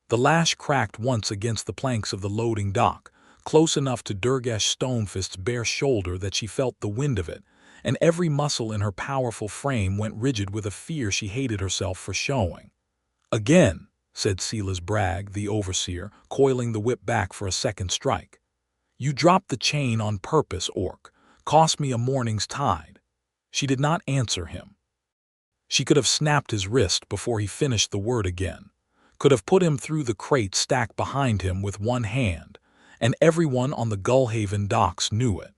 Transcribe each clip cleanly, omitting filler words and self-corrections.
The lash cracked once against the planks of the loading dock, close enough to Durgash Stonefist's bare shoulder that she felt the wind of it, and every muscle in her powerful frame went rigid with a fear she hated herself for showing. "Again," said Silas Bragg, the overseer, coiling the whip back for a second strike. "You dropped the chain on purpose, Orc. Cost me a morning's tide." She did not answer him. She could have snapped his wrist before he finished the word again, could have put him through the crate stacked behind him with one hand, and everyone on the Gullhaven docks knew it.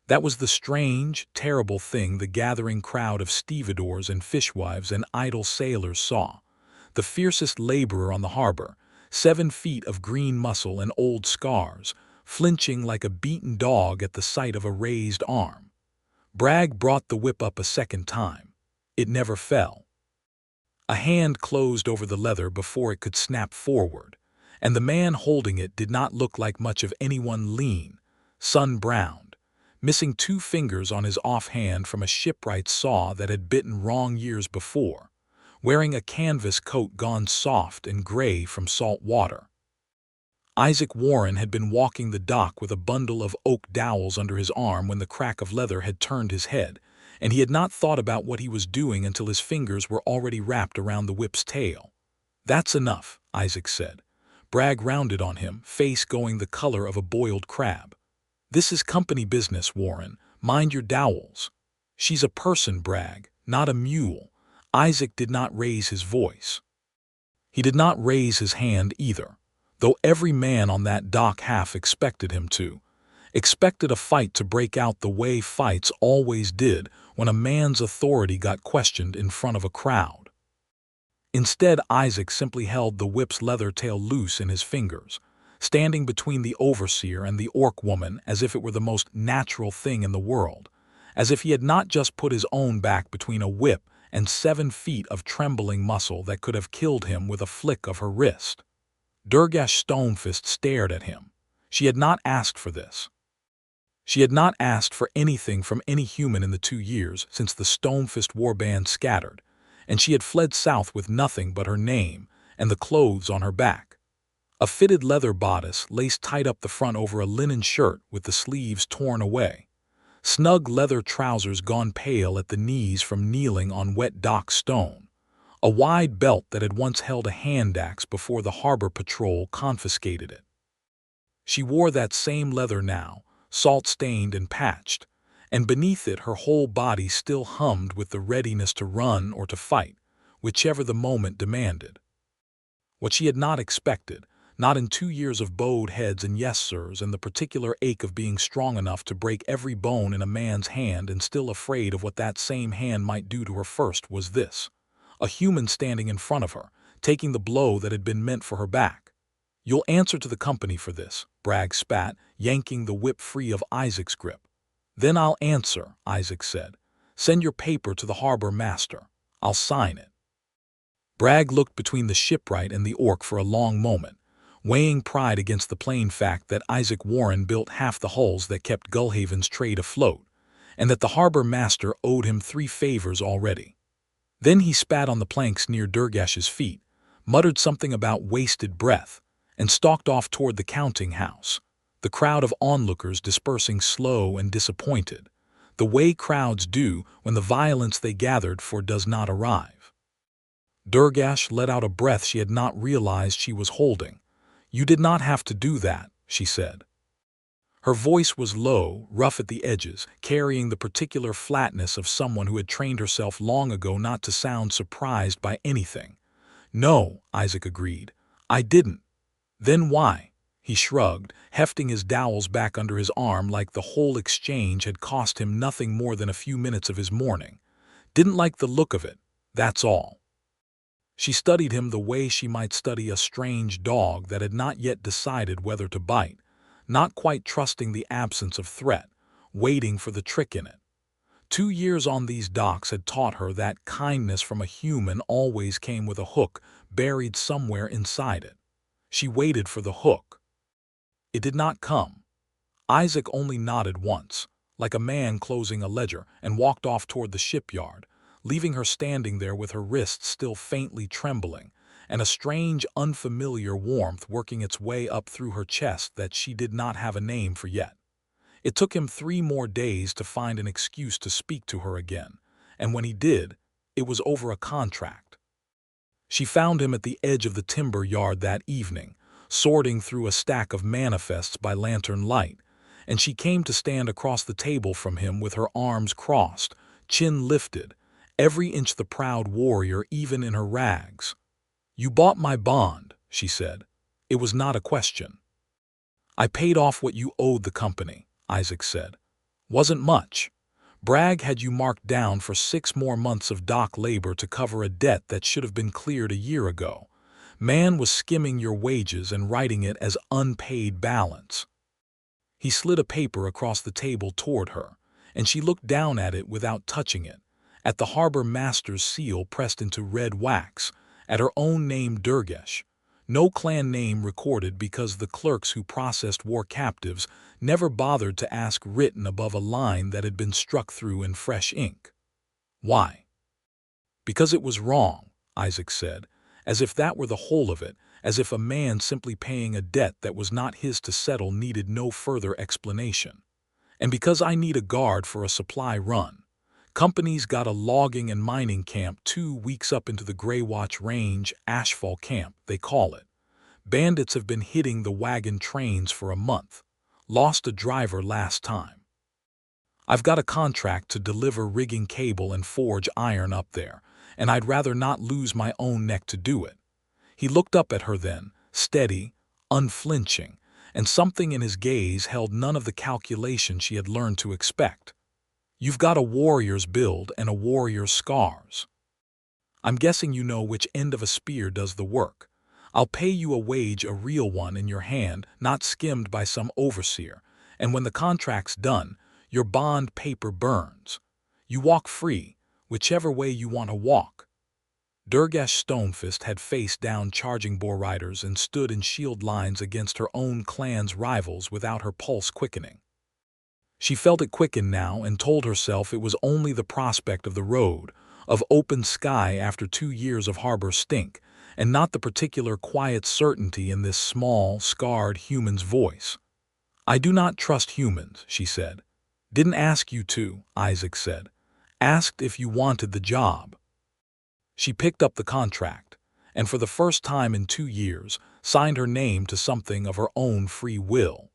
That was the strange, terrible thing the gathering crowd of stevedores and fishwives and idle sailors saw. The fiercest laborer on the harbor, 7 feet of green muscle and old scars, flinching like a beaten dog at the sight of a raised arm. Bragg brought the whip up a second time. It never fell. A hand closed over the leather before it could snap forward, and the man holding it did not look like much of anyone lean, sun-browned, missing 2 fingers on his offhand from a shipwright's saw that had bitten wrong years before, wearing a canvas coat gone soft and gray from salt water. Isaac Warren had been walking the dock with a bundle of oak dowels under his arm when the crack of leather had turned his head, and he had not thought about what he was doing until his fingers were already wrapped around the whip's tail. "That's enough," Isaac said. Bragg rounded on him, face going the color of a boiled crab. "This is company business, Warren. Mind your dowels." "She's a person, Bragg, not a mule." Isaac did not raise his voice. He did not raise his hand either, though every man on that dock half expected him to. Expected a fight to break out the way fights always did when a man's authority got questioned in front of a crowd. Instead, Isaac simply held the whip's leather tail loose in his fingers, standing between the overseer and the orc woman as if it were the most natural thing in the world, as if he had not just put his own back between a whip and 7 feet of trembling muscle that could have killed him with a flick of her wrist. Durgash Stonefist stared at him. She had not asked for this. She had not asked for anything from any human in the 2 years since the Stonefist warband scattered, and she had fled south with nothing but her name and the clothes on her back. A fitted leather bodice laced tight up the front over a linen shirt with the sleeves torn away. Snug leather trousers gone pale at the knees from kneeling on wet dock stone. A wide belt that had once held a hand axe before the harbor patrol confiscated it. She wore that same leather now, salt-stained and patched, and beneath it her whole body still hummed with the readiness to run or to fight, whichever the moment demanded. What she had not expected, not in 2 years of bowed heads and yes sirs and the particular ache of being strong enough to break every bone in a man's hand and still afraid of what that same hand might do to her first, was this: a human standing in front of her, taking the blow that had been meant for her back. "You'll answer to the company for this," Bragg spat, yanking the whip free of Isaac's grip. "Then I'll answer," Isaac said. "Send your paper to the harbor master. I'll sign it." Bragg looked between the shipwright and the orc for a long moment, weighing pride against the plain fact that Isaac Warren built half the hulls that kept Gullhaven's trade afloat, and that the harbor master owed him 3 favors already. Then he spat on the planks near Durgash's feet, muttered something about wasted breath, and stalked off toward the counting house, the crowd of onlookers dispersing slow and disappointed, the way crowds do when the violence they gathered for does not arrive. Durgash let out a breath she had not realized she was holding. "You did not have to do that," she said. Her voice was low, rough at the edges, carrying the particular flatness of someone who had trained herself long ago not to sound surprised by anything. "No," Isaac agreed. "I didn't." "Then why?" He shrugged, hefting his dowels back under his arm like the whole exchange had cost him nothing more than a few minutes of his morning. "Didn't like the look of it, that's all." She studied him the way she might study a strange dog that had not yet decided whether to bite, not quite trusting the absence of threat, waiting for the trick in it. 2 years on these docks had taught her that kindness from a human always came with a hook buried somewhere inside it. She waited for the hook. It did not come. Isaac only nodded once, like a man closing a ledger, and walked off toward the shipyard, leaving her standing there with her wrists still faintly trembling, and a strange, unfamiliar warmth working its way up through her chest that she did not have a name for yet. It took him 3 more days to find an excuse to speak to her again, and when he did, it was over a contract. She found him at the edge of the timber yard that evening, sorting through a stack of manifests by lantern light, and she came to stand across the table from him with her arms crossed, chin lifted, every inch the proud warrior even in her rags. "You bought my bond," she said. "It was not a question." "I paid off what you owed the company," Isaac said. "Wasn't much. Bragg had you marked down for 6 more months of dock labor to cover a debt that should have been cleared a year ago. Man was skimming your wages and writing it as unpaid balance." He slid a paper across the table toward her, and she looked down at it without touching it, at the harbor master's seal pressed into red wax, at her own name Durgash, no clan name recorded because the clerks who processed war captives never bothered to ask written above a line that had been struck through in fresh ink. Why? "Because it was wrong," Isaac said, as if that were the whole of it, as if a man simply paying a debt that was not his to settle needed no further explanation. "And because I need a guard for a supply run. Company's got a logging and mining camp 2 weeks up into the Grey Watch Range, Ashfall Camp, they call it. Bandits have been hitting the wagon trains for a month. Lost a driver last time. I've got a contract to deliver rigging cable and forge iron up there, and I'd rather not lose my own neck to do it." He looked up at her then, steady, unflinching, and something in his gaze held none of the calculation she had learned to expect. "You've got a warrior's build and a warrior's scars. I'm guessing you know which end of a spear does the work. I'll pay you a wage, a real one in your hand, not skimmed by some overseer, and when the contract's done, your bond paper burns. You walk free, whichever way you want to walk." Durgash Stonefist had faced down charging boar riders and stood in shield lines against her own clan's rivals without her pulse quickening. She felt it quicken now and told herself it was only the prospect of the road, of open sky after 2 years of harbor stink, and not the particular quiet certainty in this small, scarred human's voice. "I do not trust humans," she said. "Didn't ask you to," Isaac said. "Asked if you wanted the job." She picked up the contract, and for the first time in 2 years, signed her name to something of her own free will.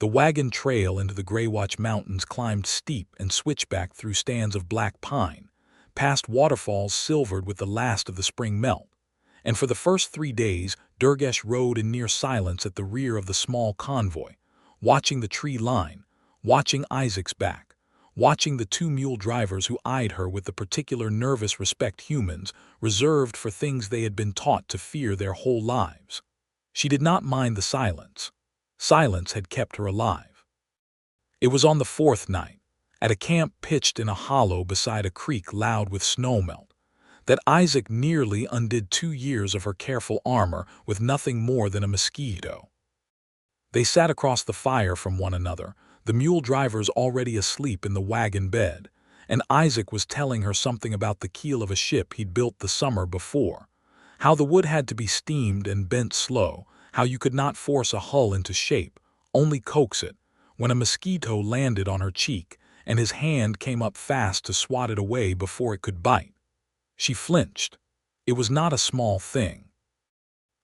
The wagon trail into the Grey Watch Mountains climbed steep and switchback through stands of black pine, past waterfalls silvered with the last of the spring melt, and for the first 3 days Durgash rode in near silence at the rear of the small convoy, watching the tree line, watching Isaac's back, watching the 2 mule drivers who eyed her with the particular nervous respect humans reserved for things they had been taught to fear their whole lives. She did not mind the silence. Silence had kept her alive. It was on the 4th night, at a camp pitched in a hollow beside a creek loud with snowmelt, that Isaac nearly undid 2 years of her careful armor with nothing more than a mosquito. They sat across the fire from one another, the mule drivers already asleep in the wagon bed, and Isaac was telling her something about the keel of a ship he'd built the summer before, how the wood had to be steamed and bent slow, how you could not force a hull into shape, only coax it, when a mosquito landed on her cheek, and his hand came up fast to swat it away before it could bite. She flinched. It was not a small thing.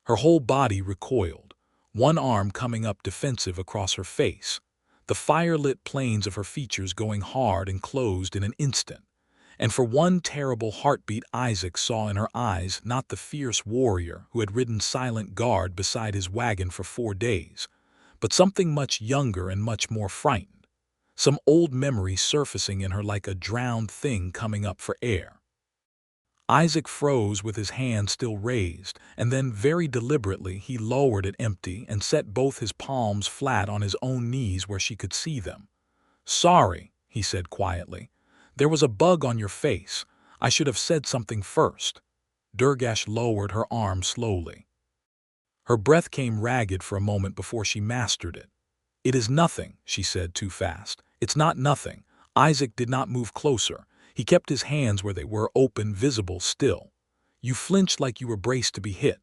Her whole body recoiled, one arm coming up defensive across her face, the fire-lit planes of her features going hard and closed in an instant, and for one terrible heartbeat Isaac saw in her eyes not the fierce warrior who had ridden silent guard beside his wagon for 4 days, but something much younger and much more frightened, some old memory surfacing in her like a drowned thing coming up for air. Isaac froze with his hand still raised, and then very deliberately he lowered it empty and set both his palms flat on his own knees where she could see them. "Sorry," he said quietly. "There was a bug on your face. I should have said something first." Durgash lowered her arm slowly. Her breath came ragged for a moment before she mastered it. "It is nothing," she said too fast. "It's not nothing." Isaac did not move closer. He kept his hands where they were, open, visible still. You flinched like you were braced to be hit.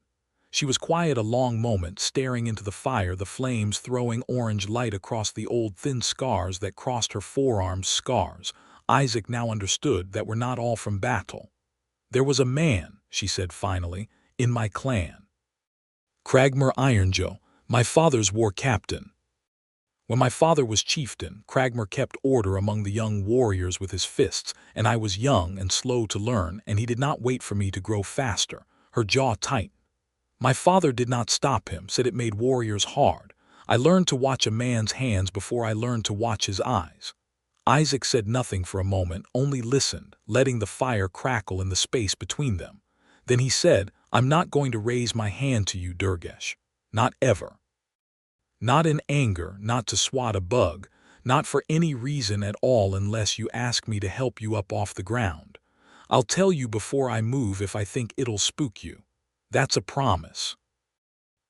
She was quiet a long moment, staring into the fire, the flames throwing orange light across the old thin scars that crossed her forearms. Scars, Isaac now understood, that were not all from battle. "There was a man," she said finally, "in my clan. Cragmore Ironjoe, my father's war captain. When my father was chieftain, Cragmore kept order among the young warriors with his fists, and I was young and slow to learn, and he did not wait for me to grow faster." Her jaw tight. "My father did not stop him, said it made warriors hard. I learned to watch a man's hands before I learned to watch his eyes." Isaac said nothing for a moment, only listened, letting the fire crackle in the space between them. Then he said, "I'm not going to raise my hand to you, Durgash. Not ever. Not in anger, not to swat a bug, not for any reason at all unless you ask me to help you up off the ground. I'll tell you before I move if I think it'll spook you. That's a promise."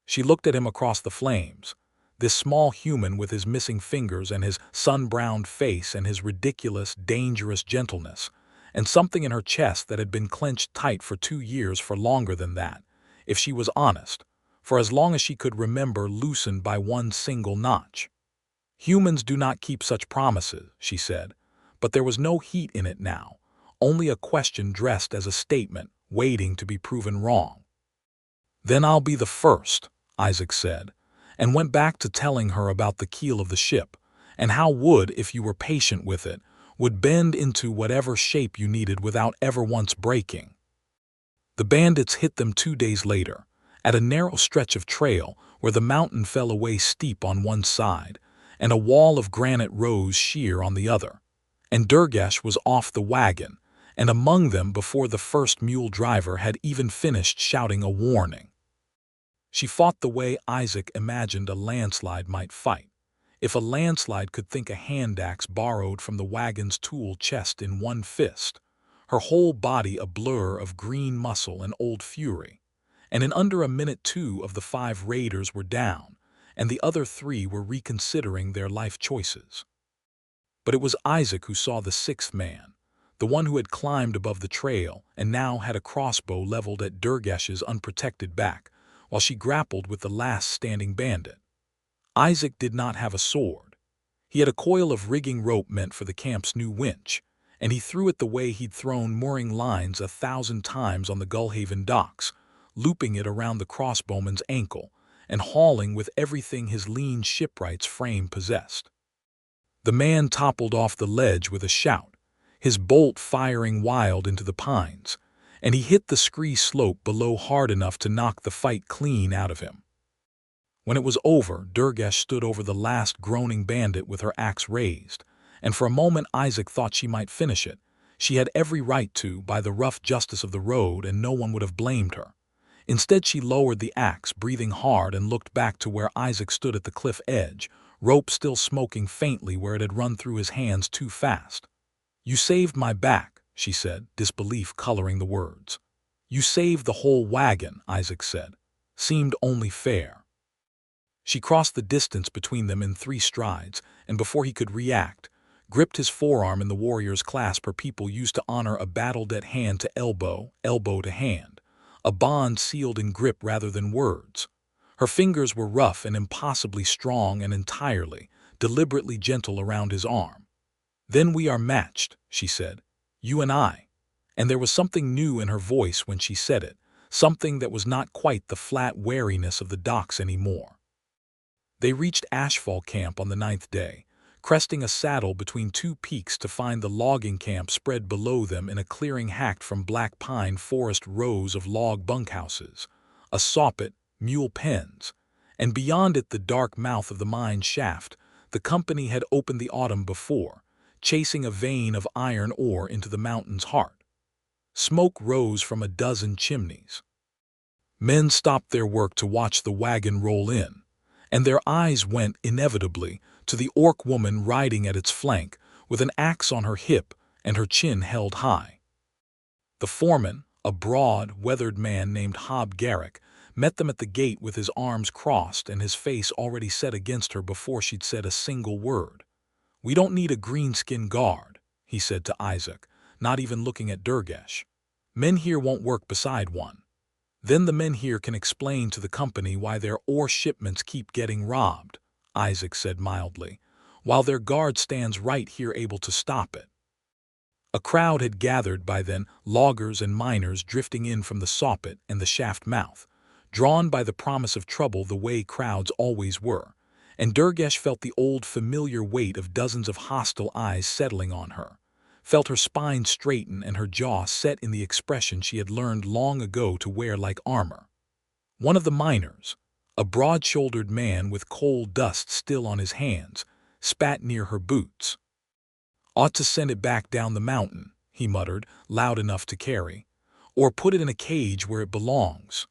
She looked at him across the flames. This small human with his missing fingers and his sun-browned face and his ridiculous, dangerous gentleness, and something in her chest that had been clenched tight for 2 years, for longer than that, if she was honest, for as long as she could remember, loosened by one single notch. "Humans do not keep such promises," she said, but there was no heat in it now, only a question dressed as a statement, waiting to be proven wrong. "Then I'll be the first," Isaac said, and went back to telling her about the keel of the ship, and how wood, if you were patient with it, would bend into whatever shape you needed without ever once breaking. The bandits hit them 2 days later, at a narrow stretch of trail where the mountain fell away steep on one side, and a wall of granite rose sheer on the other. And Durgash was off the wagon, and among them before the first mule driver had even finished shouting a warning. She fought the way Isaac imagined a landslide might fight, if a landslide could think, a hand axe borrowed from the wagon's tool chest in one fist, her whole body a blur of green muscle and old fury. And in under a minute 2 of the 5 raiders were down, and the other 3 were reconsidering their life choices. But it was Isaac who saw the 6th man, the one who had climbed above the trail and now had a crossbow leveled at Durgash's unprotected back, while she grappled with the last standing bandit. Isaac did not have a sword. He had a coil of rigging rope meant for the camp's new winch, and he threw it the way he'd thrown mooring lines 1,000 times on the Gullhaven docks, looping it around the crossbowman's ankle and hauling with everything his lean shipwright's frame possessed. The man toppled off the ledge with a shout, his bolt firing wild into the pines, and he hit the scree slope below hard enough to knock the fight clean out of him. When it was over, Durgash stood over the last groaning bandit with her axe raised, and for a moment Isaac thought she might finish it. She had every right to, by the rough justice of the road, and no one would have blamed her. Instead, she lowered the axe, breathing hard, and looked back to where Isaac stood at the cliff edge, rope still smoking faintly where it had run through his hands too fast. "You saved my back," she said, disbelief coloring the words. "You saved the whole wagon," Isaac said. "Seemed only fair." She crossed the distance between them in 3 strides, and before he could react, gripped his forearm in the warrior's clasp her people used to honor a battle-debt hand to elbow, elbow to hand, a bond sealed in grip rather than words. Her fingers were rough and impossibly strong and entirely, deliberately gentle around his arm. "Then we are matched," she said, "you and I." And there was something new in her voice when she said it, something that was not quite the flat wariness of the docks anymore. They reached Ashfall Camp on the 9th day, cresting a saddle between 2 peaks to find the logging camp spread below them in a clearing hacked from black pine forest, rows of log bunkhouses, a sawpit, mule pens, and beyond it the dark mouth of the mine shaft the company had opened the autumn before, chasing a vein of iron ore into the mountain's heart. Smoke rose from a dozen chimneys. Men stopped their work to watch the wagon roll in, and their eyes went, inevitably, to the orc woman riding at its flank, with an axe on her hip and her chin held high. The foreman, a broad, weathered man named Hob Garrick, met them at the gate with his arms crossed and his face already set against her before she'd said a single word. "We don't need a greenskin guard," he said to Isaac, not even looking at Durgash. Men here won't work beside one. Then the men here can explain to the company why their ore shipments keep getting robbed, Isaac said mildly, while their guard stands right here able to stop it. A crowd had gathered by then, loggers and miners drifting in from the soppit and the shaft mouth, drawn by the promise of trouble the way crowds always were, and Durgash felt the old familiar weight of dozens of hostile eyes settling on her, felt her spine straighten and her jaw set in the expression she had learned long ago to wear like armor. One of the miners, a broad-shouldered man with coal dust still on his hands, spat near her boots. "Ought to send it back down the mountain," he muttered, loud enough to carry, "or put it in a cage where it belongs."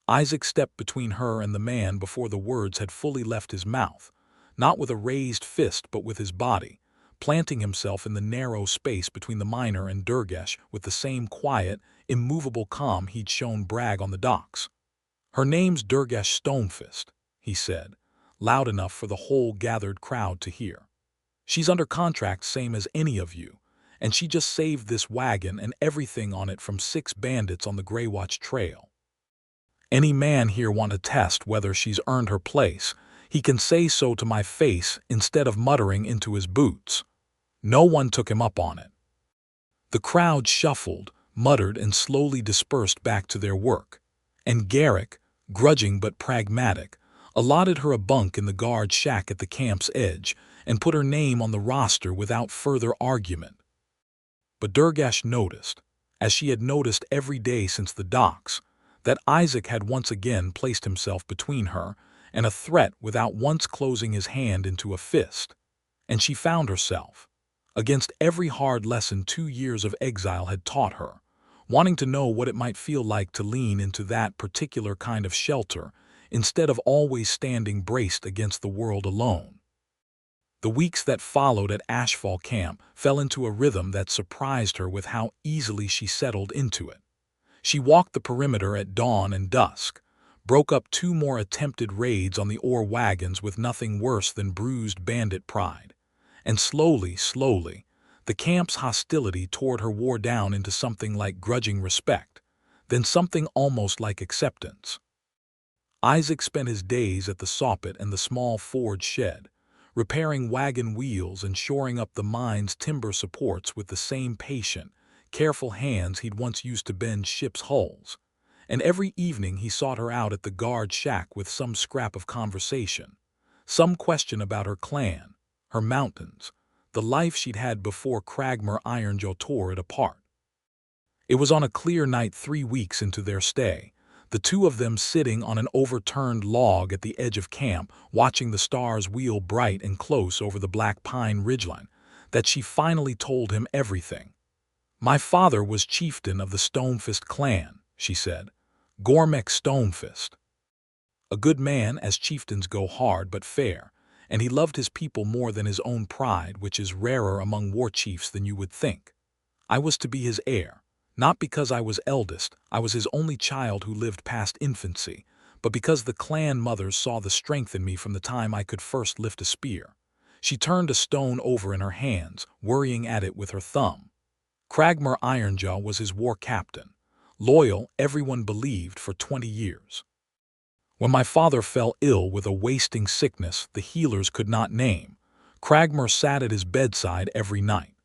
Isaac stepped between her and the man before the words had fully left his mouth, not with a raised fist but with his body, planting himself in the narrow space between the miner and Durgash with the same quiet, immovable calm he'd shown Bragg on the docks. "Her name's Durgash Stonefist," he said, loud enough for the whole gathered crowd to hear. "She's under contract same as any of you, and she just saved this wagon and everything on it from 6 bandits on the Greywatch Trail. Any man here want to test whether she's earned her place, he can say so to my face instead of muttering into his boots." No one took him up on it. The crowd shuffled, muttered, and slowly dispersed back to their work, and Garrick, grudging but pragmatic, allotted her a bunk in the guard shack at the camp's edge and put her name on the roster without further argument. But Durgash noticed, as she had noticed every day since the docks, that Isaac had once again placed himself between her and a threat without once closing his hand into a fist, and she found herself, against every hard lesson 2 years of exile had taught her, wanting to know what it might feel like to lean into that particular kind of shelter instead of always standing braced against the world alone. The weeks that followed at Ashfall Camp fell into a rhythm that surprised her with how easily she settled into it. She walked the perimeter at dawn and dusk, broke up 2 more attempted raids on the ore wagons with nothing worse than bruised bandit pride, and slowly, the camp's hostility toward her wore down into something like grudging respect, then something almost like acceptance. Isaac spent his days at the soppit and the small forge shed, repairing wagon wheels and shoring up the mine's timber supports with the same patient, careful hands he'd once used to bend ships' hulls, and every evening he sought her out at the guard shack with some scrap of conversation, some question about her clan, her mountains, the life she'd had before Cragmore Ironjaw tore it apart. It was on a clear night 3 weeks into their stay, the two of them sitting on an overturned log at the edge of camp, watching the stars wheel bright and close over the black pine ridgeline, that she finally told him everything. "My father was chieftain of the Stonefist clan," she said, "Gormek Stonefist. A good man, as chieftains go hard but fair, and he loved his people more than his own pride, which is rarer among war chiefs than you would think. I was to be his heir. Not because I was eldest, I was his only child who lived past infancy, but because the clan mothers saw the strength in me from the time I could first lift a spear." She turned a stone over in her hands, worrying at it with her thumb. Cragmore Ironjaw was his war captain, loyal, everyone believed, for 20 years. When my father fell ill with a wasting sickness the healers could not name, Cragmore sat at his bedside every night.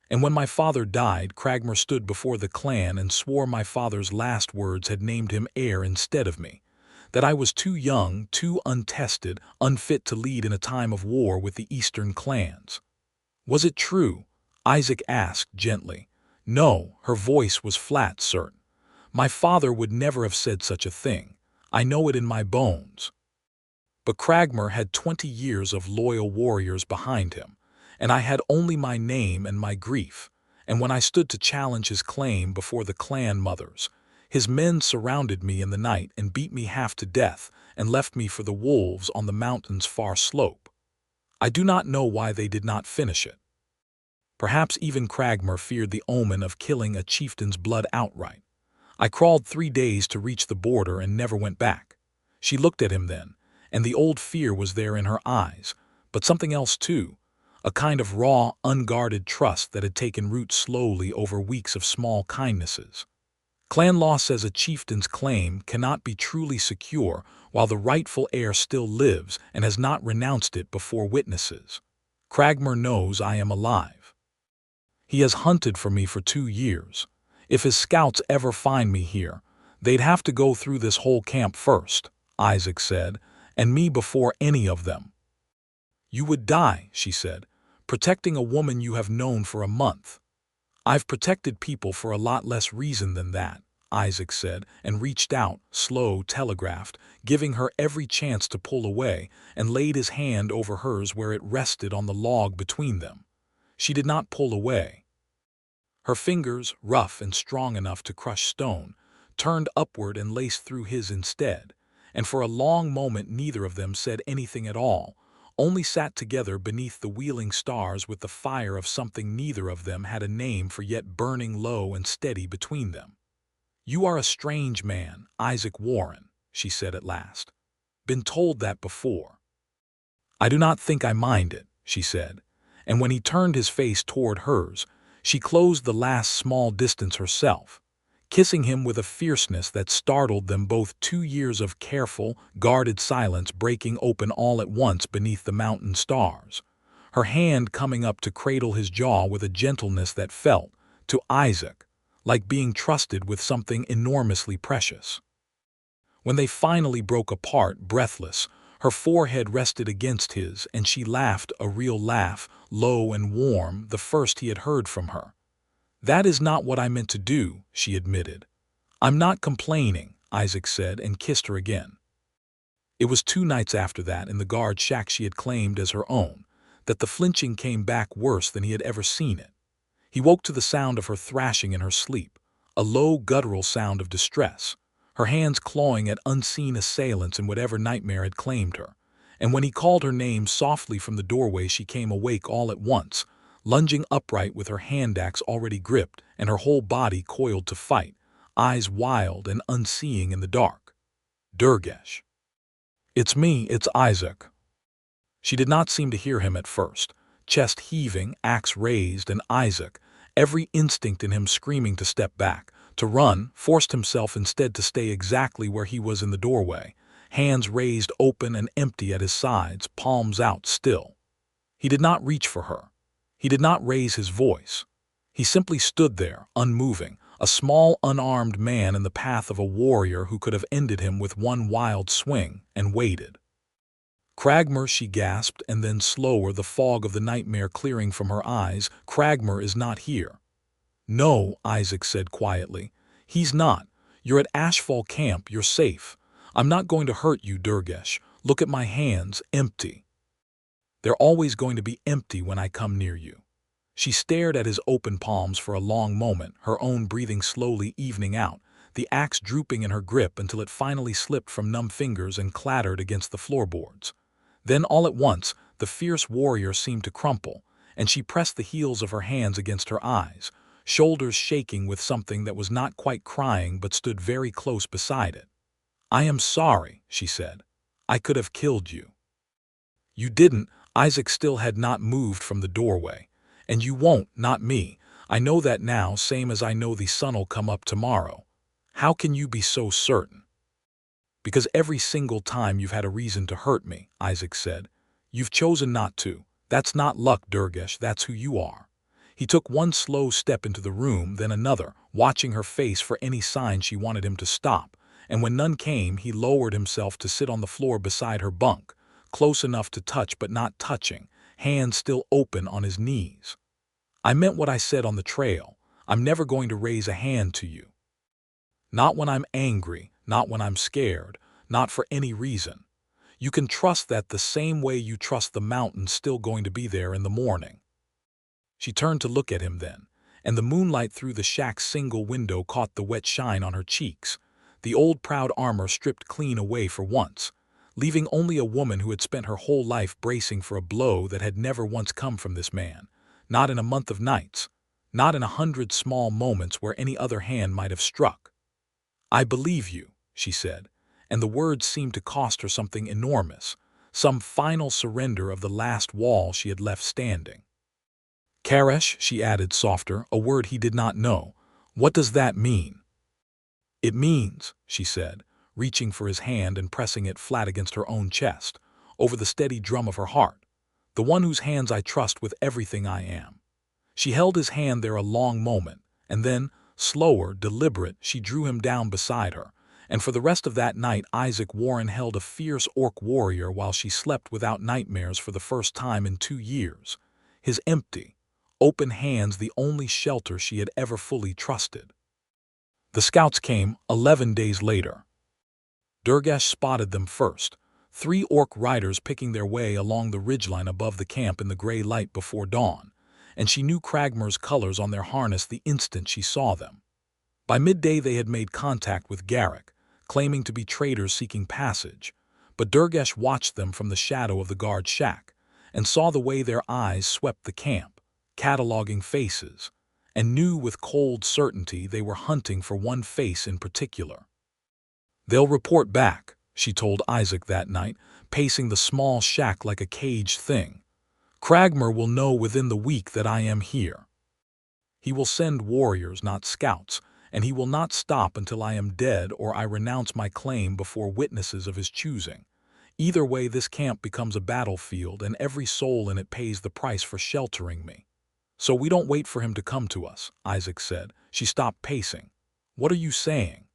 And when my father died, Cragmore stood before the clan and swore my father's last words had named him heir instead of me, that I was too young, too untested, unfit to lead in a time of war with the eastern clans. "Was it true?" Isaac asked gently. "No," her voice was flat certain. "My father would never have said such a thing. I know it in my bones." But Cragmore had 20 years of loyal warriors behind him, and I had only my name and my grief, and when I stood to challenge his claim before the clan mothers, his men surrounded me in the night and beat me half to death and left me for the wolves on the mountain's far slope. I do not know why they did not finish it. Perhaps even Cragmore feared the omen of killing a chieftain's blood outright. I crawled 3 days to reach the border and never went back." She looked at him then, and the old fear was there in her eyes, but something else too, a kind of raw, unguarded trust that had taken root slowly over weeks of small kindnesses. Clan law says a chieftain's claim cannot be truly secure while the rightful heir still lives and has not renounced it before witnesses. Cragmore knows I am alive. He has hunted for me for 2 years. If his scouts ever find me here, they'd have to go through this whole camp first, Isaac said, and me before any of them. You would die, she said, protecting a woman you have known for a month. I've protected people for a lot less reason than that, Isaac said, and reached out, slow, telegraphed, giving her every chance to pull away, and laid his hand over hers where it rested on the log between them. She did not pull away. Her fingers, rough and strong enough to crush stone, turned upward and laced through his instead, and for a long moment neither of them said anything at all, only sat together beneath the wheeling stars with the fire of something neither of them had a name for yet burning low and steady between them. You are a strange man, Isaac Warren, she said at last. Been told that before. I do not think I mind it, she said, and when he turned his face toward hers, she closed the last small distance herself, kissing him with a fierceness that startled them both. 2 years of careful, guarded silence breaking open all at once beneath the mountain stars, her hand coming up to cradle his jaw with a gentleness that felt, to Isaac, like being trusted with something enormously precious. When they finally broke apart, breathless, her forehead rested against his, and she laughed a real laugh, low and warm, the first he had heard from her. That is not what I meant to do, she admitted. I'm not complaining, Isaac said, and kissed her again. It was 2 nights after that, in the guard shack she had claimed as her own, that the flinching came back worse than he had ever seen it. He woke to the sound of her thrashing in her sleep, a low guttural sound of distress, her hands clawing at unseen assailants in whatever nightmare had claimed her, and when he called her name softly from the doorway she came awake all at once, lunging upright with her hand axe already gripped and her whole body coiled to fight, eyes wild and unseeing in the dark. Durgash. It's me, it's Isaac. She did not seem to hear him at first, chest heaving, axe raised, and Isaac, every instinct in him screaming to step back, to run, forced himself instead to stay exactly where he was in the doorway, hands raised open and empty at his sides, palms out still. He did not reach for her. He did not raise his voice. He simply stood there, unmoving, a small, unarmed man in the path of a warrior who could have ended him with one wild swing, and waited. Cragmore, she gasped, and then slower, the fog of the nightmare clearing from her eyes. Cragmore is not here. No, Isaac said quietly. He's not. You're at Ashfall Camp, you're safe. I'm not going to hurt you, Durgash. Look at my hands, empty. They're always going to be empty when I come near you. She stared at his open palms for a long moment, her own breathing slowly evening out, the axe drooping in her grip until it finally slipped from numb fingers and clattered against the floorboards. Then all at once, the fierce warrior seemed to crumple, and she pressed the heels of her hands against her eyes, shoulders shaking with something that was not quite crying but stood very close beside it. I am sorry, she said. I could have killed you. You didn't. Isaac still had not moved from the doorway. And you won't, not me. I know that now, same as I know the sun'll come up tomorrow. How can you be so certain? Because every single time you've had a reason to hurt me, Isaac said. You've chosen not to. That's not luck, Durgash, that's who you are. He took one slow step into the room, then another, watching her face for any sign she wanted him to stop, and when none came, he lowered himself to sit on the floor beside her bunk, close enough to touch but not touching, hands still open on his knees. I meant what I said on the trail. I'm never going to raise a hand to you. Not when I'm angry, not when I'm scared, not for any reason. You can trust that the same way you trust the mountain's still going to be there in the morning. She turned to look at him then, and the moonlight through the shack's single window caught the wet shine on her cheeks, the old proud armor stripped clean away for once, leaving only a woman who had spent her whole life bracing for a blow that had never once come from this man, not in a month of nights, not in 100 small moments where any other hand might have struck. I believe you, she said, and the words seemed to cost her something enormous, some final surrender of the last wall she had left standing. Karesh, she added softer, a word he did not know. What does that mean? It means, she said, reaching for his hand and pressing it flat against her own chest, over the steady drum of her heart, the one whose hands I trust with everything I am. She held his hand there a long moment, and then, slower, deliberate, she drew him down beside her, and for the rest of that night Isaac Warren held a fierce orc warrior while she slept without nightmares for the first time in 2 years, his empty, open hands the only shelter she had ever fully trusted. The scouts came 11 days later. Durgash spotted them first, 3 orc riders picking their way along the ridgeline above the camp in the gray light before dawn, and she knew Cragmer's colors on their harness the instant she saw them. By midday they had made contact with Garrick, claiming to be traders seeking passage, but Durgash watched them from the shadow of the guard shack and saw the way their eyes swept the camp, cataloging faces, and knew with cold certainty they were hunting for one face in particular. "They'll report back," she told Isaac that night, pacing the small shack like a caged thing. "Cragmer will know within the week that I am here. He will send warriors, not scouts, and he will not stop until I am dead or I renounce my claim before witnesses of his choosing. Either way, this camp becomes a battlefield and every soul in it pays the price for sheltering me. So we don't wait for him to come to us," Isaac said. She stopped pacing. "What are you saying?"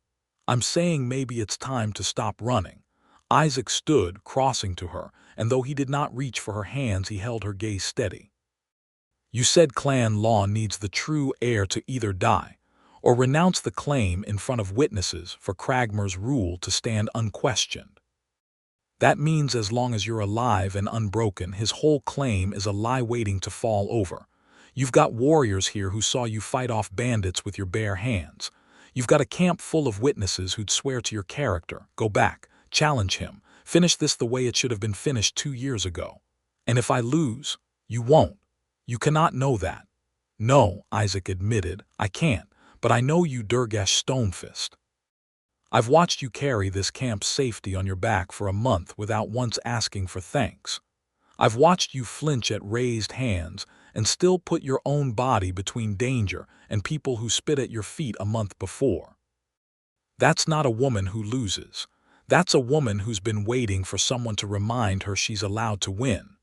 "I'm saying maybe it's time to stop running." Isaac stood, crossing to her, and though he did not reach for her hands, he held her gaze steady. "You said clan law needs the true heir to either die or renounce the claim in front of witnesses for Cragmer's rule to stand unquestioned. That means as long as you're alive and unbroken, his whole claim is a lie waiting to fall over. You've got warriors here who saw you fight off bandits with your bare hands. You've got a camp full of witnesses who'd swear to your character. Go back, challenge him, finish this the way it should have been finished 2 years ago. And if I lose, you won't. You cannot know that." "No," Isaac admitted, "I can't, but I know you, Durgash Stonefist. I've watched you carry this camp's safety on your back for a month without once asking for thanks. I've watched you flinch at raised hands and still put your own body between danger and people who spit at your feet a month before. That's not a woman who loses. That's a woman who's been waiting for someone to remind her she's allowed to win."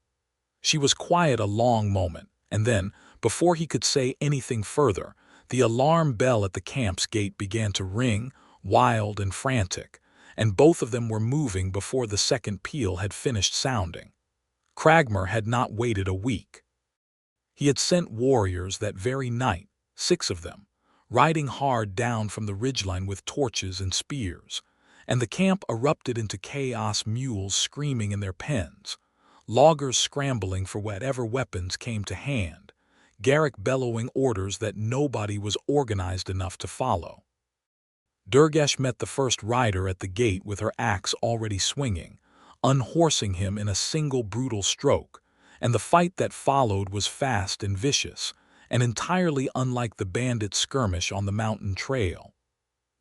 She was quiet a long moment, and then, before he could say anything further, the alarm bell at the camp's gate began to ring, wild and frantic, and both of them were moving before the second peal had finished sounding. Cragmer had not waited a week. He had sent warriors that very night, 6 of them, riding hard down from the ridgeline with torches and spears, and the camp erupted into chaos, mules screaming in their pens, loggers scrambling for whatever weapons came to hand, Garrick bellowing orders that nobody was organized enough to follow. Durgash met the first rider at the gate with her axe already swinging, unhorsing him in a single brutal stroke, and the fight that followed was fast and vicious, and entirely unlike the bandit skirmish on the mountain trail.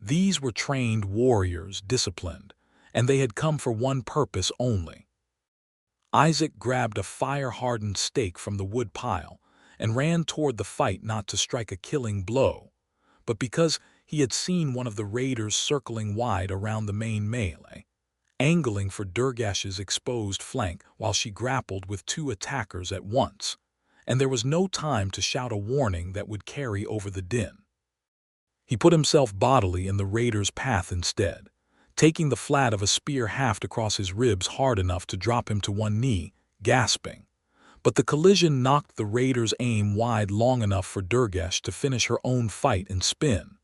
These were trained warriors, disciplined, and they had come for one purpose only. Isaac grabbed a fire-hardened stake from the wood pile and ran toward the fight, not to strike a killing blow, but because he had seen one of the raiders circling wide around the main melee, angling for Durgash's exposed flank while she grappled with 2 attackers at once, and there was no time to shout a warning that would carry over the din. He put himself bodily in the raider's path instead, taking the flat of a spear haft across his ribs hard enough to drop him to one knee, gasping. But the collision knocked the raider's aim wide long enough for Durgash to finish her own fight and spin,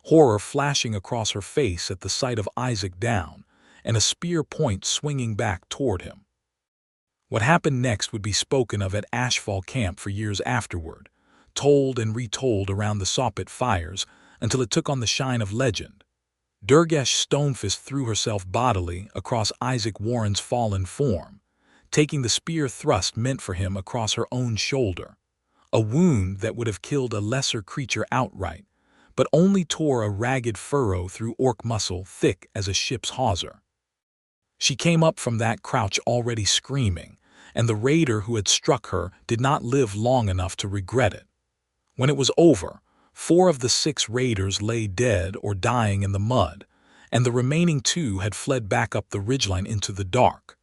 horror flashing across her face at the sight of Isaac down, and a spear point swinging back toward him. What happened next would be spoken of at Ashfall Camp for years afterward, told and retold around the sawpit fires until it took on the shine of legend. Durgash Stonefist threw herself bodily across Isaac Warren's fallen form, taking the spear thrust meant for him across her own shoulder, a wound that would have killed a lesser creature outright, but only tore a ragged furrow through orc muscle thick as a ship's hawser. She came up from that crouch already screaming, and the raider who had struck her did not live long enough to regret it. When it was over, 4 of the 6 raiders lay dead or dying in the mud, and the remaining 2 had fled back up the ridgeline into the dark.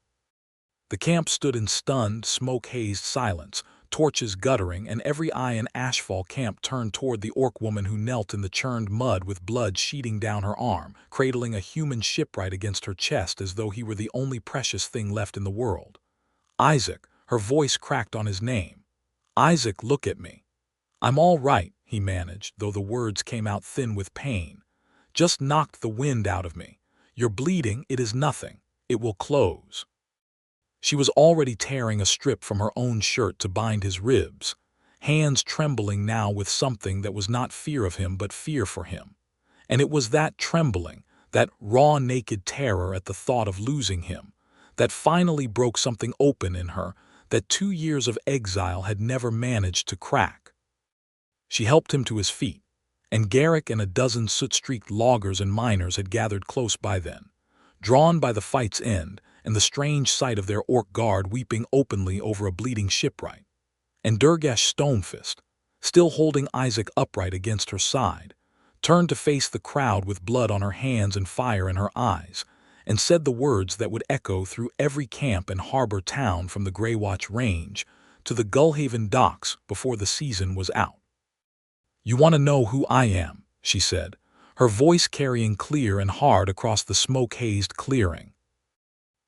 The camp stood in stunned, smoke-hazed silence, torches guttering, and every eye in Ashfall camp turned toward the orc woman who knelt in the churned mud with blood sheeting down her arm, cradling a human shipwright against her chest as though he were the only precious thing left in the world. "Isaac," her voice cracked on his name. "Isaac, look at me." "I'm all right," he managed, though the words came out thin with pain. "Just knocked the wind out of me. You're bleeding, it is nothing. It will close." She was already tearing a strip from her own shirt to bind his ribs, hands trembling now with something that was not fear of him but fear for him. And it was that trembling, that raw naked terror at the thought of losing him, that finally broke something open in her that 2 years of exile had never managed to crack. She helped him to his feet, and Garrick and a dozen soot-streaked loggers and miners had gathered close by then, drawn by the fight's end and the strange sight of their orc guard weeping openly over a bleeding shipwright. And Durgash Stonefist, still holding Isaac upright against her side, turned to face the crowd with blood on her hands and fire in her eyes, and said the words that would echo through every camp and harbor town from the Greywatch Range to the Gullhaven docks before the season was out. "You want to know who I am," she said, her voice carrying clear and hard across the smoke-hazed clearing.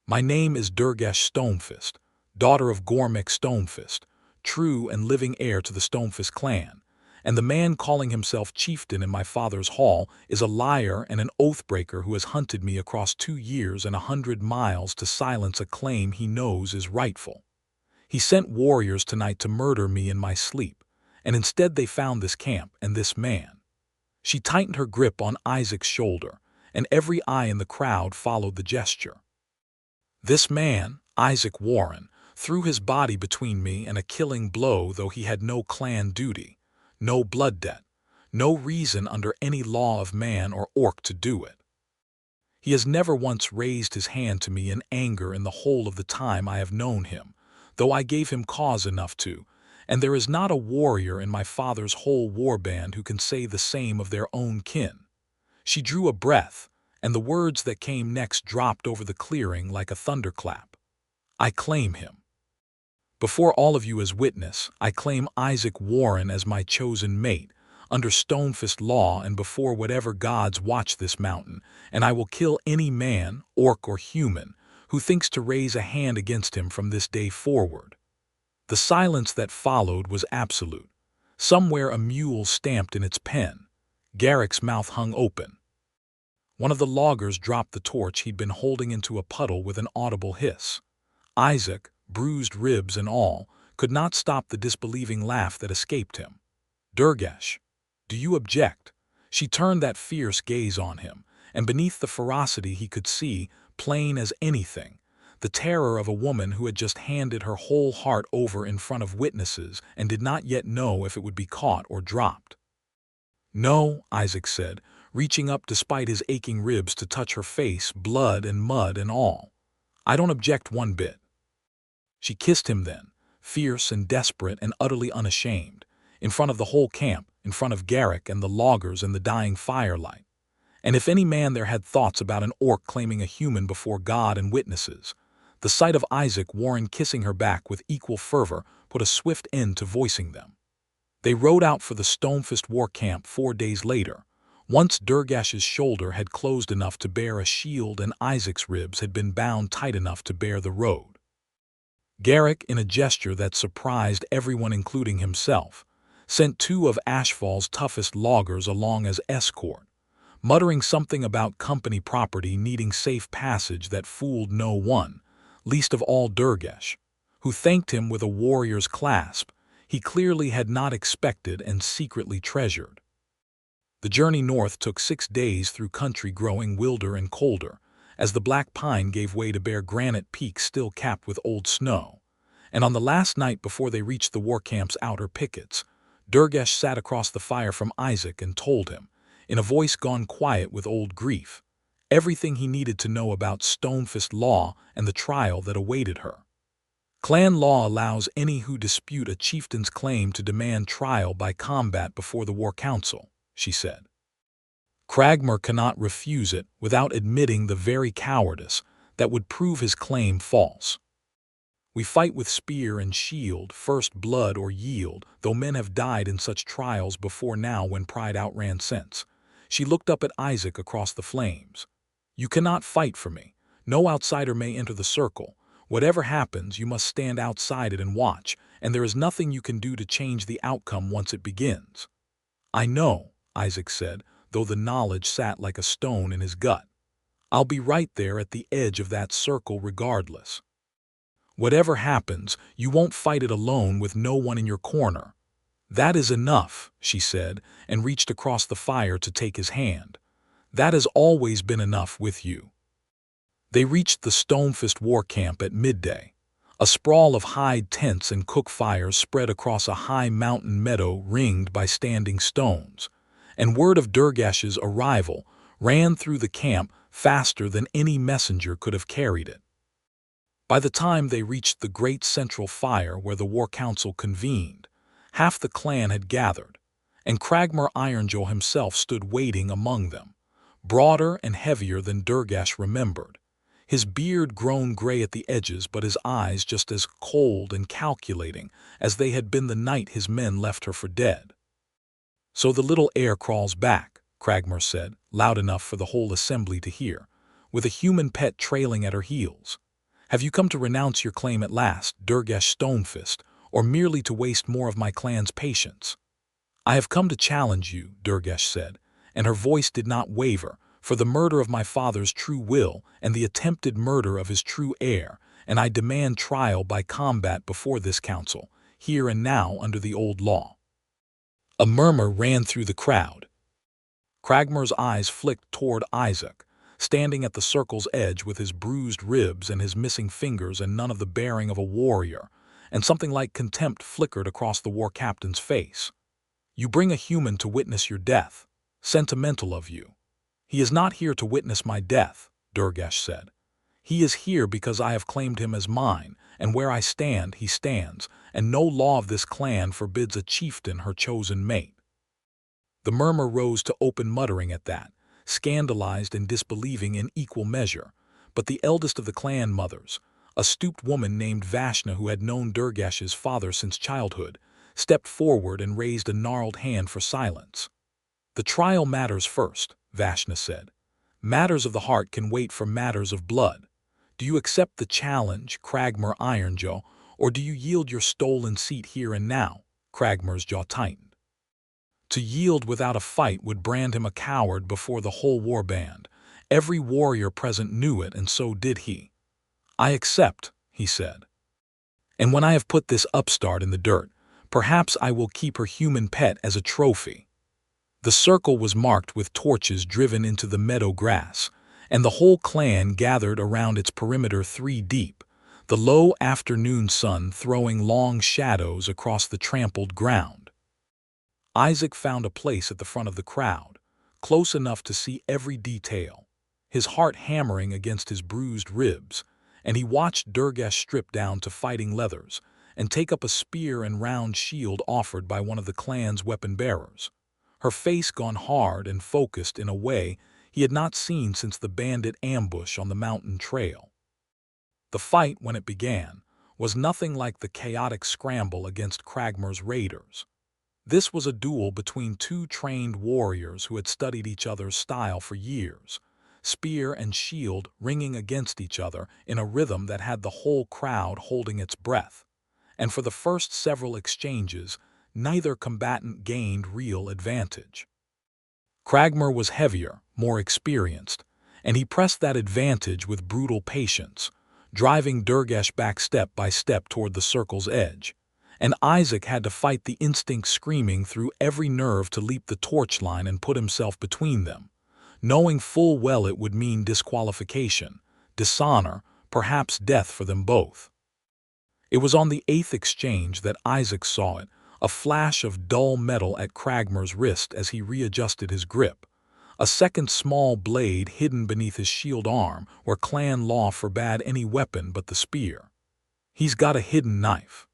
"My name is Durgash Stonefist, daughter of Gormick Stonefist, true and living heir to the Stonefist clan, and the man calling himself chieftain in my father's hall is a liar and an oath-breaker who has hunted me across 2 years and 100 miles to silence a claim he knows is rightful. He sent warriors tonight to murder me in my sleep, and instead they found this camp and this man." She tightened her grip on Isaac's shoulder, and every eye in the crowd followed the gesture. "This man, Isaac Warren, threw his body between me and a killing blow, though he had no clan duty, no blood debt, no reason under any law of man or orc to do it. He has never once raised his hand to me in anger in the whole of the time I have known him, though I gave him cause enough to, and there is not a warrior in my father's whole warband who can say the same of their own kin." She drew a breath, and the words that came next dropped over the clearing like a thunderclap. "I claim him. Before all of you as witness, I claim Isaac Warren as my chosen mate, under Stonefist law and before whatever gods watch this mountain, and I will kill any man, orc or human, who thinks to raise a hand against him from this day forward." The silence that followed was absolute. Somewhere a mule stamped in its pen. Garrick's mouth hung open. One of the loggers dropped the torch he'd been holding into a puddle with an audible hiss. Isaac, bruised ribs and all, could not stop the disbelieving laugh that escaped him. "Durgash, do you object?" She turned that fierce gaze on him, and beneath the ferocity he could see, plain as anything, the terror of a woman who had just handed her whole heart over in front of witnesses and did not yet know if it would be caught or dropped. "No," Isaac said, reaching up despite his aching ribs to touch her face, blood and mud and all. "I don't object one bit." She kissed him then, fierce and desperate and utterly unashamed, in front of the whole camp, in front of Garrick and the loggers and the dying firelight. And if any man there had thoughts about an orc claiming a human before God and witnesses, the sight of Isaac Warren kissing her back with equal fervor put a swift end to voicing them. They rode out for the Stonefist war camp 4 days later. Once Durgash's shoulder had closed enough to bear a shield and Isaac's ribs had been bound tight enough to bear the road. Garrick, in a gesture that surprised everyone including himself, sent 2 of Ashfall's toughest loggers along as escort, muttering something about company property needing safe passage that fooled no one, least of all Durgash, who thanked him with a warrior's clasp he clearly had not expected and secretly treasured. The journey north took 6 days through country growing wilder and colder, as the black pine gave way to bare granite peaks still capped with old snow. And on the last night before they reached the war camp's outer pickets, Durgash sat across the fire from Isaac and told him, in a voice gone quiet with old grief, everything he needed to know about Stonefist law and the trial that awaited her. Clan law allows any who dispute a chieftain's claim to demand trial by combat before the War Council, she said. Cragmore cannot refuse it without admitting the very cowardice that would prove his claim false. We fight with spear and shield, first blood or yield, though men have died in such trials before now when pride outran sense. She looked up at Isaac across the flames. You cannot fight for me. No outsider may enter the circle. Whatever happens, you must stand outside it and watch, and there is nothing you can do to change the outcome once it begins. I know, Isaac said, though the knowledge sat like a stone in his gut. I'll be right there at the edge of that circle regardless. Whatever happens, you won't fight it alone with no one in your corner. That is enough, she said, and reached across the fire to take his hand. That has always been enough with you. They reached the Stonefist war camp at midday. A sprawl of hide tents and cook fires spread across a high mountain meadow ringed by standing stones, and word of Durgash's arrival ran through the camp faster than any messenger could have carried it. By the time they reached the great central fire where the War Council convened, half the clan had gathered, and Cragmore Ironjaw himself stood waiting among them, broader and heavier than Durgash remembered. His beard grown gray at the edges, but his eyes just as cold and calculating as they had been the night his men left her for dead. So the little heir crawls back, Cragmore said, loud enough for the whole assembly to hear, with a human pet trailing at her heels. Have you come to renounce your claim at last, Durgash Stonefist, or merely to waste more of my clan's patience? I have come to challenge you, Durgash said, and her voice did not waver, for the murder of my father's true will and the attempted murder of his true heir, and I demand trial by combat before this council, here and now under the old law. A murmur ran through the crowd. Cragmore's eyes flicked toward Isaac, standing at the circle's edge with his bruised ribs and his missing fingers and none of the bearing of a warrior, and something like contempt flickered across the war captain's face. You bring a human to witness your death. Sentimental of you. He is not here to witness my death, Durgash said. He is here because I have claimed him as mine, and where I stand, he stands, and no law of this clan forbids a chieftain her chosen mate. The murmur rose to open muttering at that, scandalized and disbelieving in equal measure, but the eldest of the clan mothers, a stooped woman named Vashna who had known Durgash's father since childhood, stepped forward and raised a gnarled hand for silence. The trial matters first, Vashna said. Matters of the heart can wait for matters of blood. Do you accept the challenge, Cragmore Ironjaw, or do you yield your stolen seat here and now? Cragmore's jaw tightened. To yield without a fight would brand him a coward before the whole warband. Every warrior present knew it, and so did he. I accept, he said. And when I have put this upstart in the dirt, perhaps I will keep her human pet as a trophy. The circle was marked with torches driven into the meadow grass, and the whole clan gathered around its perimeter 3 deep, the low afternoon sun throwing long shadows across the trampled ground. Isaac found a place at the front of the crowd, close enough to see every detail, his heart hammering against his bruised ribs, and he watched Durgash strip down to fighting leathers and take up a spear and round shield offered by one of the clan's weapon-bearers, her face gone hard and focused in a way he had not seen since the bandit ambush on the mountain trail. The fight, when it began, was nothing like the chaotic scramble against Cragmore's raiders. This was a duel between 2 trained warriors who had studied each other's style for years, spear and shield ringing against each other in a rhythm that had the whole crowd holding its breath. And for the first several exchanges, neither combatant gained real advantage. Cragmore was heavier, more experienced, and he pressed that advantage with brutal patience, driving Durgash back step by step toward the circle's edge, and Isaac had to fight the instinct screaming through every nerve to leap the torch line and put himself between them, knowing full well it would mean disqualification, dishonor, perhaps death for them both. It was on the 8th exchange that Isaac saw it, a flash of dull metal at Cragmore's wrist as he readjusted his grip, a second small blade hidden beneath his shield arm where clan law forbade any weapon but the spear. "He's got a hidden knife,"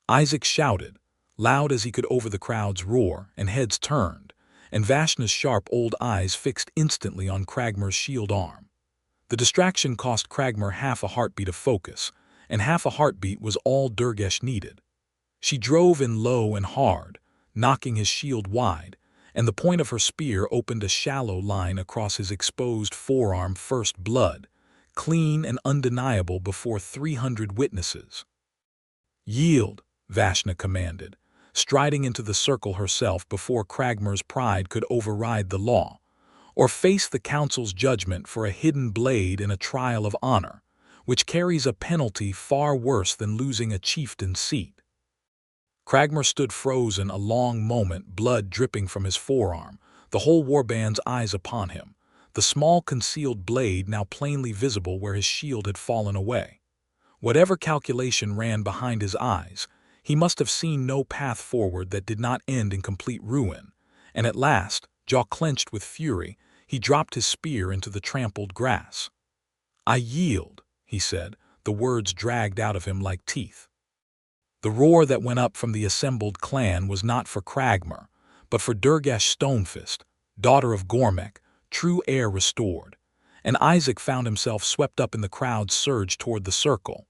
Isaac shouted, loud as he could over the crowd's roar, and heads turned, and Vashna's sharp old eyes fixed instantly on Cragmer's shield arm. The distraction cost Cragmer half a heartbeat of focus, and half a heartbeat was all Durgash needed. She drove in low and hard, knocking his shield wide, and the point of her spear opened a shallow line across his exposed forearm. First blood, clean and undeniable before 300 witnesses. "Yield," Vashna commanded, striding into the circle herself before Cragmer's pride could override the law, or face the council's judgment for a hidden blade in a trial of honor, which carries a penalty far worse than losing a chieftain's seat. Cragmer stood frozen a long moment, blood dripping from his forearm, the whole warband's eyes upon him, the small concealed blade now plainly visible where his shield had fallen away. Whatever calculation ran behind his eyes, he must have seen no path forward that did not end in complete ruin, and at last, jaw clenched with fury, he dropped his spear into the trampled grass. "I yield," he said, the words dragged out of him like teeth. The roar that went up from the assembled clan was not for Cragmer, but for Durgash Stonefist, daughter of Gormek, true heir restored, and Isaac found himself swept up in the crowd's surge toward the circle.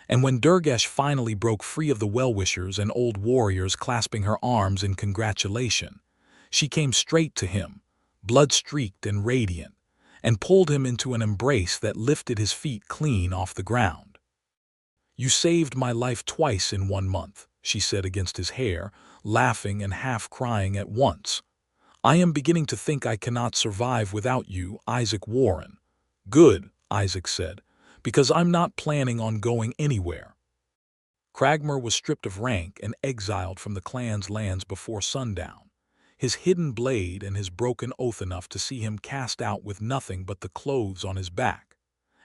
And when Durgash finally broke free of the well-wishers and old warriors clasping her arms in congratulation, she came straight to him, blood-streaked and radiant, and pulled him into an embrace that lifted his feet clean off the ground. "You saved my life twice in 1 month," she said against his hair, laughing and half-crying at once. "I am beginning to think I cannot survive without you, Isaac Warren." "Good," Isaac said, "because I'm not planning on going anywhere." Cragmer was stripped of rank and exiled from the clan's lands before sundown, his hidden blade and his broken oath enough to see him cast out with nothing but the clothes on his back.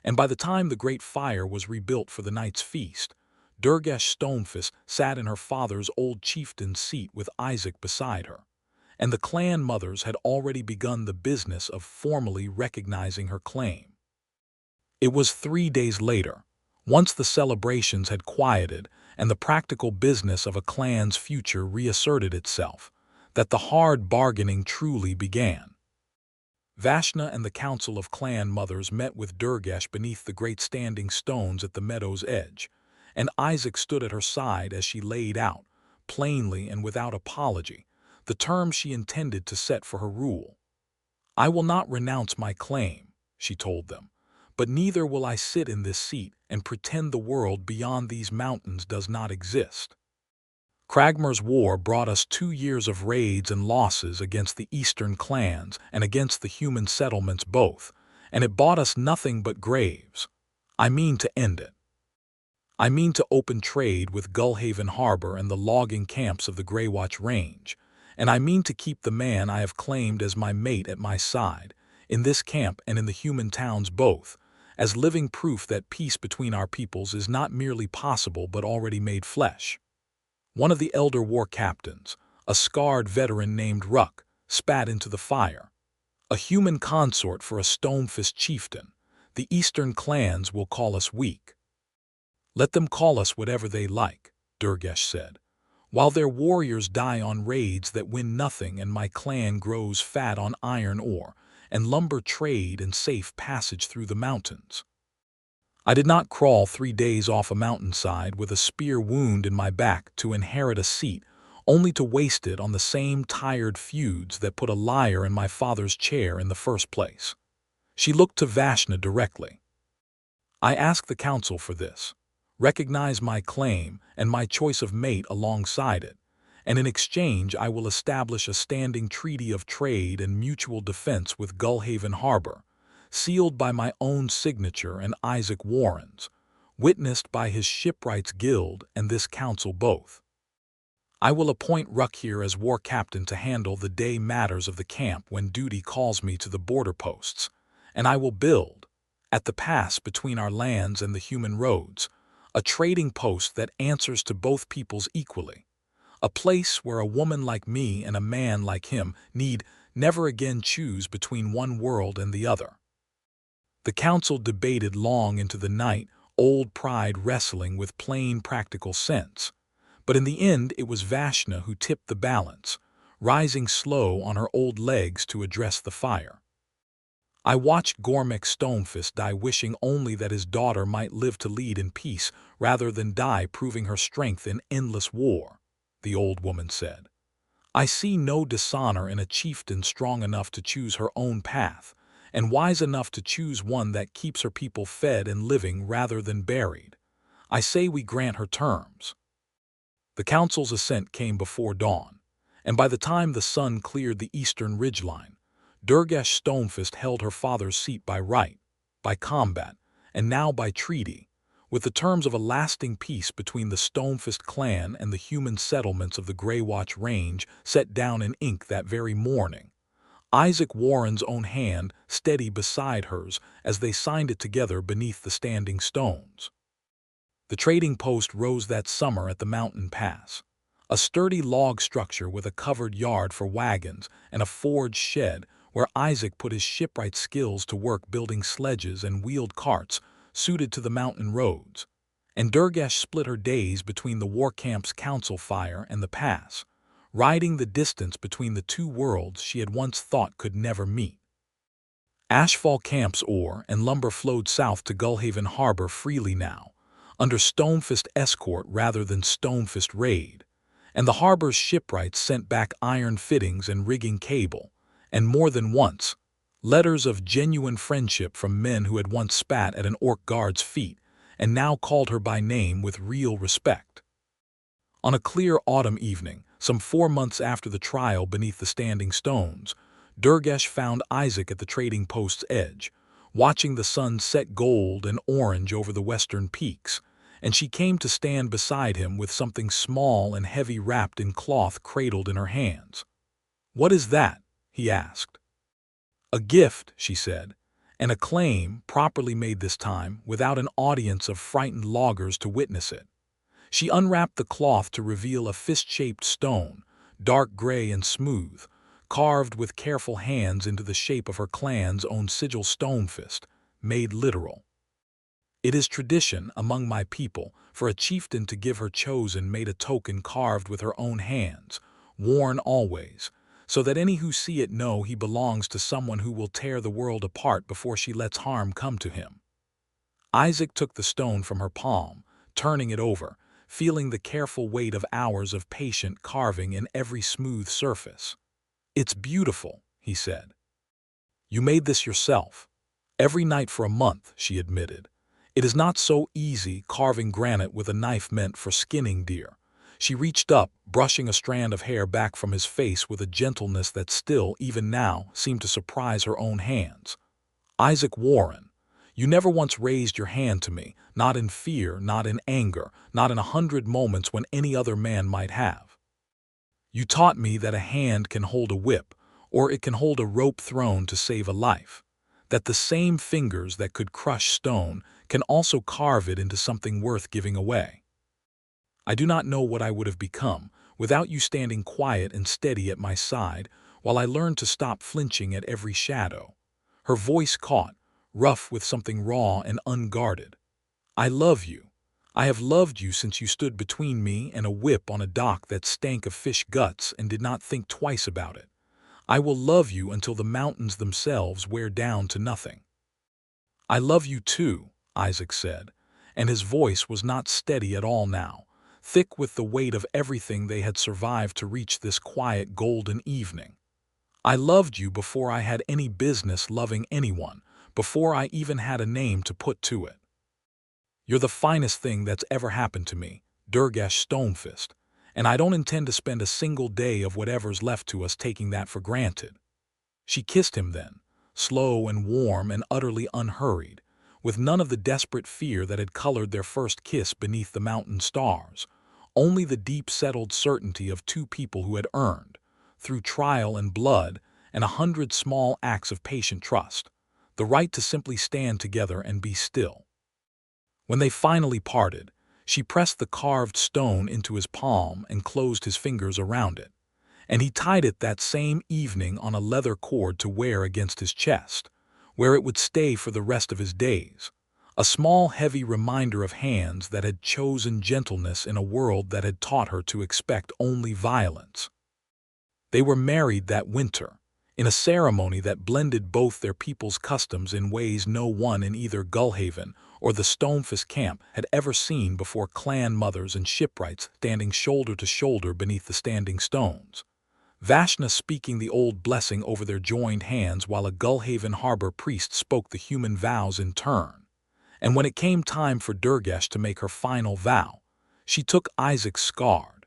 And by the time the great fire was rebuilt for the night's feast, Durgash Stonefist sat in her father's old chieftain's seat with Isaac beside her, and the clan mothers had already begun the business of formally recognizing her claim. It was 3 days later, once the celebrations had quieted and the practical business of a clan's future reasserted itself, that the hard bargaining truly began. Vashna and the council of clan mothers met with Durgash beneath the great standing stones at the meadow's edge, and Isaac stood at her side as she laid out, plainly and without apology, the terms she intended to set for her rule. "I will not renounce my claim," she told them, "but neither will I sit in this seat and pretend the world beyond these mountains does not exist." Cragmer's war brought us 2 years of raids and losses against the eastern clans and against the human settlements both, and it bought us nothing but graves. I mean to end it. I mean to open trade with Gullhaven Harbor and the logging camps of the Greywatch Range, and I mean to keep the man I have claimed as my mate at my side, in this camp and in the human towns both, as living proof that peace between our peoples is not merely possible but already made flesh. One of the elder war captains, a scarred veteran named Ruck, spat into the fire. "A human consort for a Stonefist chieftain. The eastern clans will call us weak." "Let them call us whatever they like," Durgash said, "while their warriors die on raids that win nothing and my clan grows fat on iron ore and lumber trade and safe passage through the mountains. I did not crawl 3 days off a mountainside with a spear wound in my back to inherit a seat, only to waste it on the same tired feuds that put a liar in my father's chair in the first place." She looked to Vashna directly. "I ask the council for this. Recognize my claim and my choice of mate alongside it, and in exchange I will establish a standing treaty of trade and mutual defense with Gullhaven Harbor, sealed by my own signature and Isaac Warren's, witnessed by his shipwrights guild and this council both. I will appoint Ruck here as war captain to handle the day matters of the camp when duty calls me to the border posts, and I will build, at the pass between our lands and the human roads, a trading post that answers to both peoples equally, a place where a woman like me and a man like him need never again choose between one world and the other. The council debated long into the night, old pride wrestling with plain practical sense. But in the end it was Vashna who tipped the balance, rising slow on her old legs to address the fire. I watched Durgash Stonefist die, wishing only that his daughter might live to lead in peace rather than die proving her strength in endless war, the old woman said. I see no dishonor in a chieftain strong enough to choose her own path, and wise enough to choose one that keeps her people fed and living rather than buried. I say we grant her terms. The council's assent came before dawn, and by the time the sun cleared the eastern ridgeline, Durgash Stonefist held her father's seat by right, by combat, and now by treaty, with the terms of a lasting peace between the Stonefist clan and the human settlements of the Greywatch Range set down in ink that very morning, Isaac Warren's own hand steady beside hers as they signed it together beneath the standing stones. The trading post rose that summer at the mountain pass, a sturdy log structure with a covered yard for wagons and a forge shed where Isaac put his shipwright skills to work building sledges and wheeled carts suited to the mountain roads, and Durgash split her days between the war camp's council fire and the pass, riding the distance between the two worlds she had once thought could never meet. Ashfall Camp's ore and lumber flowed south to Gullhaven Harbor freely now, under Stonefist escort rather than Stonefist raid, and the harbor's shipwrights sent back iron fittings and rigging cable, and more than once, letters of genuine friendship from men who had once spat at an orc guard's feet and now called her by name with real respect. On a clear autumn evening, some 4 months after the trial beneath the standing stones, Durgash found Isaac at the trading post's edge, watching the sun set gold and orange over the western peaks, and she came to stand beside him with something small and heavy wrapped in cloth cradled in her hands. "What is that?" he asked. "A gift," she said, "and a claim, properly made this time, without an audience of frightened loggers to witness it." She unwrapped the cloth to reveal a fist-shaped stone, dark gray and smooth, carved with careful hands into the shape of her clan's own sigil, Stonefist, made literal. "It is tradition among my people for a chieftain to give her chosen mate a token carved with her own hands, worn always, so that any who see it know he belongs to someone who will tear the world apart before she lets harm come to him." Isaac took the stone from her palm, turning it over, feeling the careful weight of hours of patient carving in every smooth surface. "It's beautiful," he said. "You made this yourself." "Every night for a month," she admitted. "It is not so easy carving granite with a knife meant for skinning deer." She reached up, brushing a strand of hair back from his face with a gentleness that still, even now, seemed to surprise her own hands. "Isaac Warren, you never once raised your hand to me, not in fear, not in anger, not in 100 moments when any other man might have. You taught me that a hand can hold a whip, or it can hold a rope thrown to save a life, that the same fingers that could crush stone can also carve it into something worth giving away. I do not know what I would have become without you standing quiet and steady at my side while I learned to stop flinching at every shadow." Her voice caught, rough with something raw and unguarded. "I love you. I have loved you since you stood between me and a whip on a dock that stank of fish guts and did not think twice about it. I will love you until the mountains themselves wear down to nothing." "I love you too," Isaac said, and his voice was not steady at all now, thick with the weight of everything they had survived to reach this quiet golden evening. "I loved you before I had any business loving anyone, before I even had a name to put to it. You're the finest thing that's ever happened to me, Durgash Stonefist, and I don't intend to spend a single day of whatever's left to us taking that for granted." She kissed him then, slow and warm and utterly unhurried, with none of the desperate fear that had colored their first kiss beneath the mountain stars, only the deep-settled certainty of two people who had earned, through trial and blood and 100 small acts of patient trust, the right to simply stand together and be still. When they finally parted, she pressed the carved stone into his palm and closed his fingers around it, and he tied it that same evening on a leather cord to wear against his chest, where it would stay for the rest of his days. A small, heavy reminder of hands that had chosen gentleness in a world that had taught her to expect only violence. They were married that winter, in a ceremony that blended both their people's customs in ways no one in either Gullhaven or the Stonefist camp had ever seen before. Clan mothers and shipwrights standing shoulder to shoulder beneath the standing stones, Vashna speaking the old blessing over their joined hands while a Gullhaven harbor priest spoke the human vows in turn. And when it came time for Durgash to make her final vow, she took Isaac's scarred,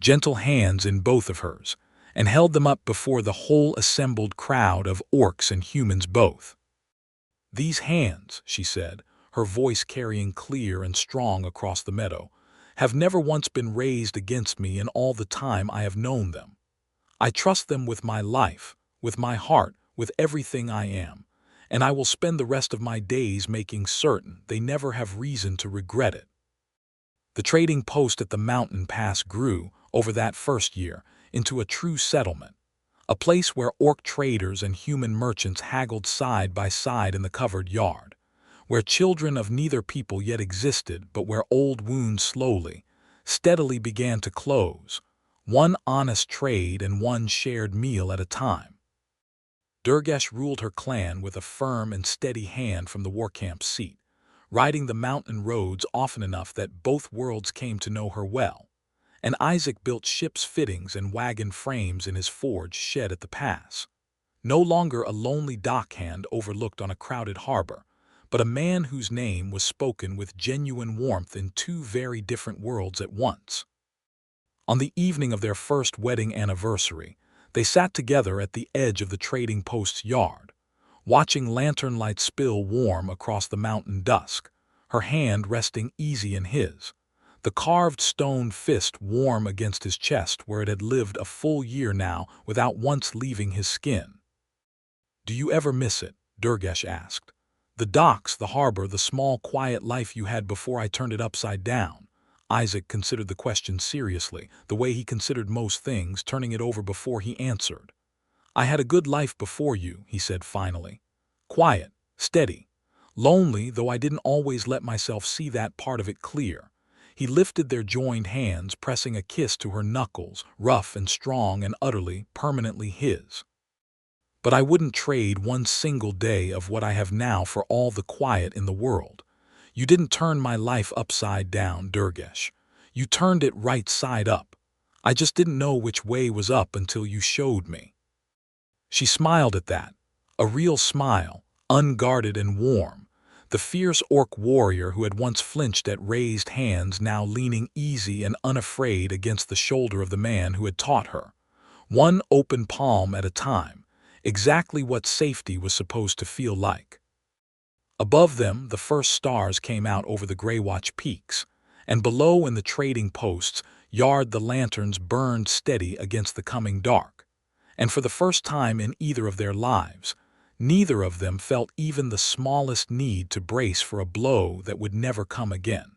gentle hands in both of hers, and held them up before the whole assembled crowd of orcs and humans both. "These hands," she said, her voice carrying clear and strong across the meadow, "have never once been raised against me in all the time I have known them. I trust them with my life, with my heart, with everything I am, and I will spend the rest of my days making certain they never have reason to regret it." The trading post at the mountain pass grew, over that first year, into a true settlement, a place where orc traders and human merchants haggled side by side in the covered yard, where children of neither people yet existed, but where old wounds slowly, steadily began to close, one honest trade and one shared meal at a time. Durgash ruled her clan with a firm and steady hand from the war camp seat, riding the mountain roads often enough that both worlds came to know her well, and Isaac built ship's fittings and wagon frames in his forge shed at the pass. No longer a lonely dockhand overlooked on a crowded harbor, but a man whose name was spoken with genuine warmth in two very different worlds at once. On the evening of their first wedding anniversary, they sat together at the edge of the trading post's yard, watching lantern light spill warm across the mountain dusk, her hand resting easy in his, the carved stone fist warm against his chest where it had lived a full year now without once leaving his skin. "Do you ever miss it?" Durgash asked. "The docks, the harbor, the small, quiet life you had before I turned it upside down?" Isaac considered the question seriously, the way he considered most things, turning it over before he answered. "I had a good life before you," he said finally. "Quiet, steady, lonely, though I didn't always let myself see that part of it clear." He lifted their joined hands, pressing a kiss to her knuckles, rough and strong and utterly, permanently his. "But I wouldn't trade one single day of what I have now for all the quiet in the world. You didn't turn my life upside down, Durgash. You turned it right side up. I just didn't know which way was up until you showed me." She smiled at that, a real smile, unguarded and warm. The fierce orc warrior who had once flinched at raised hands now leaning easy and unafraid against the shoulder of the man who had taught her, one open palm at a time, exactly what safety was supposed to feel like. Above them, the first stars came out over the Greywatch peaks, and below in the trading posts yard the lanterns burned steady against the coming dark. And for the first time in either of their lives, neither of them felt even the smallest need to brace for a blow that would never come again.